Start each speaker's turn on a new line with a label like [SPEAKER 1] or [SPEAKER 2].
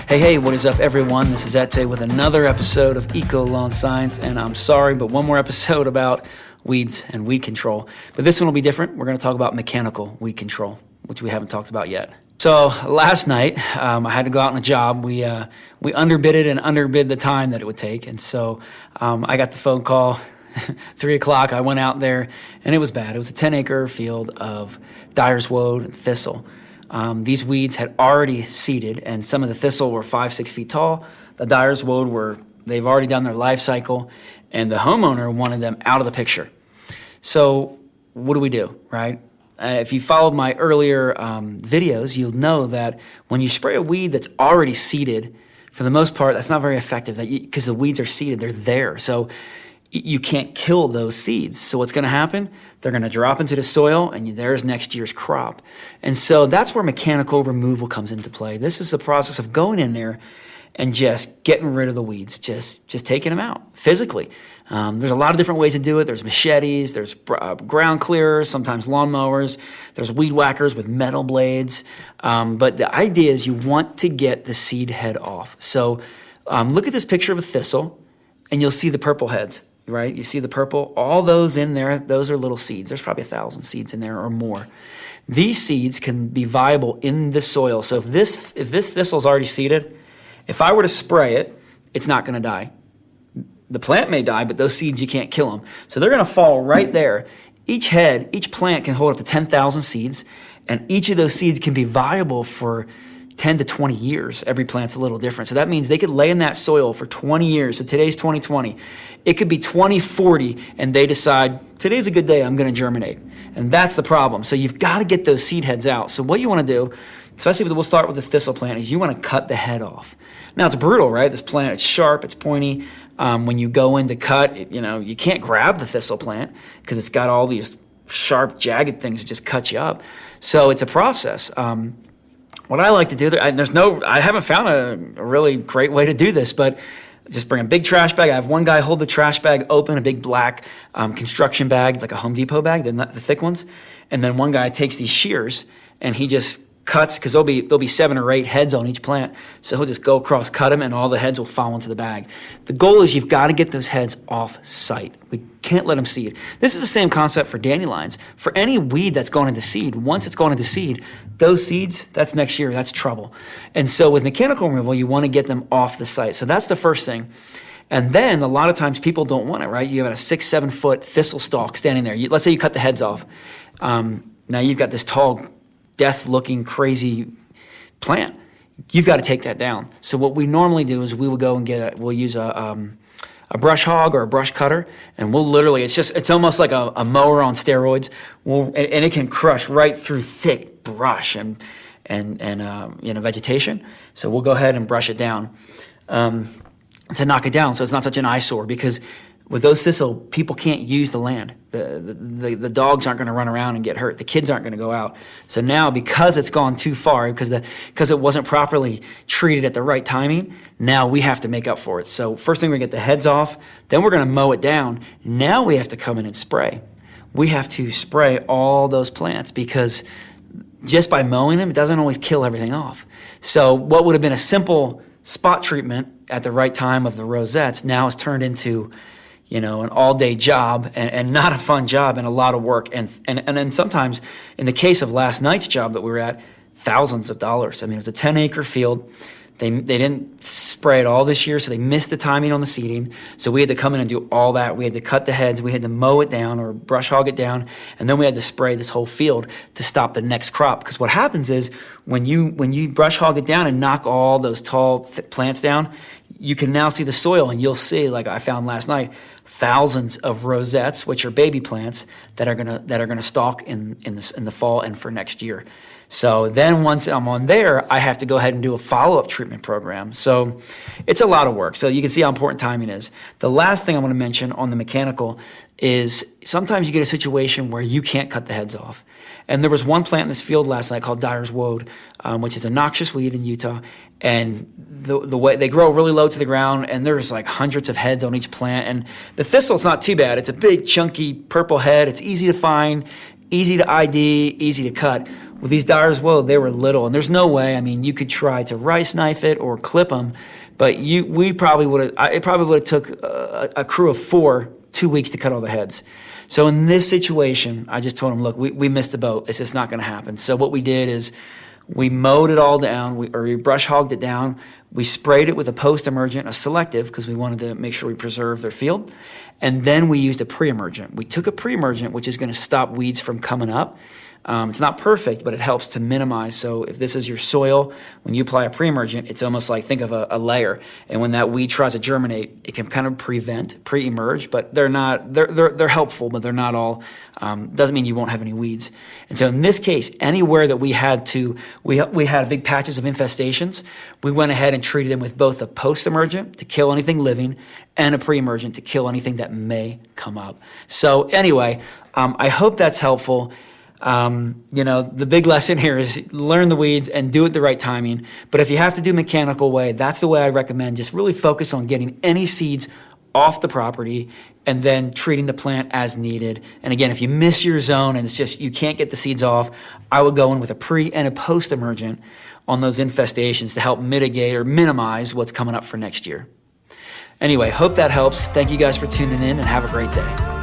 [SPEAKER 1] Hey, what is up, everyone? This is Ete with another episode of Eco Lawn Science, and I'm sorry, but one more episode about weeds and weed control. But this one will be different. We're going to talk about mechanical weed control, which we haven't talked about yet. So last night, I had to go out on a job. We underbid it and underbid the time that it would take, and so I got the phone call. 3 o'clock, I went out there, and it was bad. It was a 10-acre field of dyer's woad and thistle. These weeds had already seeded, and some of the thistle were 5-6 feet tall. The dyer's woad they've already done their life cycle, and the homeowner wanted them out of the picture. So what do, right? If you followed my earlier videos, you'll know that when you spray a weed that's already seeded, for the most part, that's not very effective because the weeds are seeded, they're there. So you can't kill those seeds. So what's going to happen? They're going to drop into the soil, and there's next year's crop. And so that's where mechanical removal comes into play. This is the process of going in there and just getting rid of the weeds, just taking them out physically. There's a lot of different ways to do it. There's machetes, there's ground clearers, sometimes lawnmowers, there's weed whackers with metal blades. But the idea is you want to get the seed head off. So look at this picture of a thistle, and you'll see the purple heads. Right? You see the purple? All those in there, those are little seeds. There's probably 1,000 seeds in there or more. These seeds can be viable in the soil. So if this thistle's already seeded, if I were to spray it, it's not going to die. The plant may die, but those seeds, you can't kill them. So they're going to fall right there. Each plant can hold up to 10,000 seeds, and each of those seeds can be viable for 10 to 20 years. Every plant's a little different. So that means they could lay in that soil for 20 years. So today's 2020. It could be 2040, and they decide, today's a good day, I'm going to germinate. And that's the problem. So you've got to get those seed heads out. So what you want to do, especially we'll start with this thistle plant, is you want to cut the head off. Now, it's brutal, right? This plant, it's sharp, it's pointy. When you go in to cut, you can't grab the thistle plant because it's got all these sharp, jagged things that just cut you up. So it's a process. What I like to do, I haven't found a really great way to do this, but just bring a big trash bag. I have one guy hold the trash bag open, a big black construction bag, like a Home Depot bag, the thick ones. And then one guy takes these shears and he just cuts, because there'll be 7 or 8 heads on each plant. So he'll just go across, cut them, and all the heads will fall into the bag. The goal is you've got to get those heads off site. We can't let them seed. This is the same concept for dandelions. For any weed that's going into seed, once it's going into seed, those seeds, that's next year, that's trouble. And so with mechanical removal, you want to get them off the site. So that's the first thing. And then a lot of times people don't want it, right? You have a 6-7 foot thistle stalk standing there. Let's say you cut the heads off. Now you've got this tall, death-looking, crazy plant. You've got to take that down. So what we normally do is we will go and we'll use a brush hog or a brush cutter, and we'll literally, it's almost like a mower on steroids. And it can crush right through thick brush and vegetation. So we'll go ahead and brush it down to knock it down, so it's not such an eyesore, because with those thistle, people can't use the land. The dogs aren't going to run around and get hurt. The kids aren't going to go out. So now, because it's gone too far, because it wasn't properly treated at the right timing, now we have to make up for it. So first thing, we get the heads off. Then we're going to mow it down. Now we have to come in and spray. We have to spray all those plants, because just by mowing them, it doesn't always kill everything off. So what would have been a simple spot treatment at the right time of the rosettes now is turned into an all-day job and not a fun job and a lot of work. And then sometimes, in the case of last night's job that we were at, thousands of dollars. I mean, it was a 10-acre field. They didn't spray it all this year, so they missed the timing on the seeding. So we had to come in and do all that. We had to cut the heads. We had to mow it down or brush hog it down. And then we had to spray this whole field to stop the next crop. Because what happens is when you brush hog it down and knock all those tall plants down, you can now see the soil, and you'll see, like I found last night, thousands of rosettes, which are baby plants that are gonna stalk in the fall and for next year. So then once I'm on there, I have to go ahead and do a follow-up treatment program. So it's a lot of work. So you can see how important timing is. The last thing I want to mention on the mechanical is sometimes you get a situation where you can't cut the heads off. And there was one plant in this field last night called dyer's woad, which is a noxious weed in Utah. And the way they grow really low to the ground, and there's like hundreds of heads on each plant. And the thistle, it's not too bad. It's a big, chunky purple head. It's easy to find, easy to ID, easy to cut. With these dyers, well, they were little, and there's no way. I mean, you could try to rice knife it or clip them, but it probably would have took a crew of 4 2 weeks to cut all the heads. So in this situation, I just told them, look, we missed the boat. It's just not going to happen. So what we did is we mowed it all down, we brush hogged it down. We sprayed it with a post-emergent, a selective, because we wanted to make sure we preserve their field. And then we used a pre-emergent. We took a pre-emergent, which is going to stop weeds from coming up. It's not perfect, but it helps to minimize. So if this is your soil, when you apply a pre-emergent, it's almost like, think of a layer. And when that weed tries to germinate, it can kind of pre-emerge, but they're helpful, but they're not all, doesn't mean you won't have any weeds. And so in this case, anywhere that we had big patches of infestations, we went ahead and treated them with both a post-emergent to kill anything living and a pre-emergent to kill anything that may come up. So anyway, I hope that's helpful. The big lesson here is learn the weeds and do it the right timing. But if you have to do mechanical way, that's the way I recommend. Just really focus on getting any seeds off the property and then treating the plant as needed. And again, if you miss your zone and it's just you can't get the seeds off, I would go in with a pre and a post emergent on those infestations to help mitigate or minimize what's coming up for next year. Anyway, hope that helps. Thank you guys for tuning in and have a great day.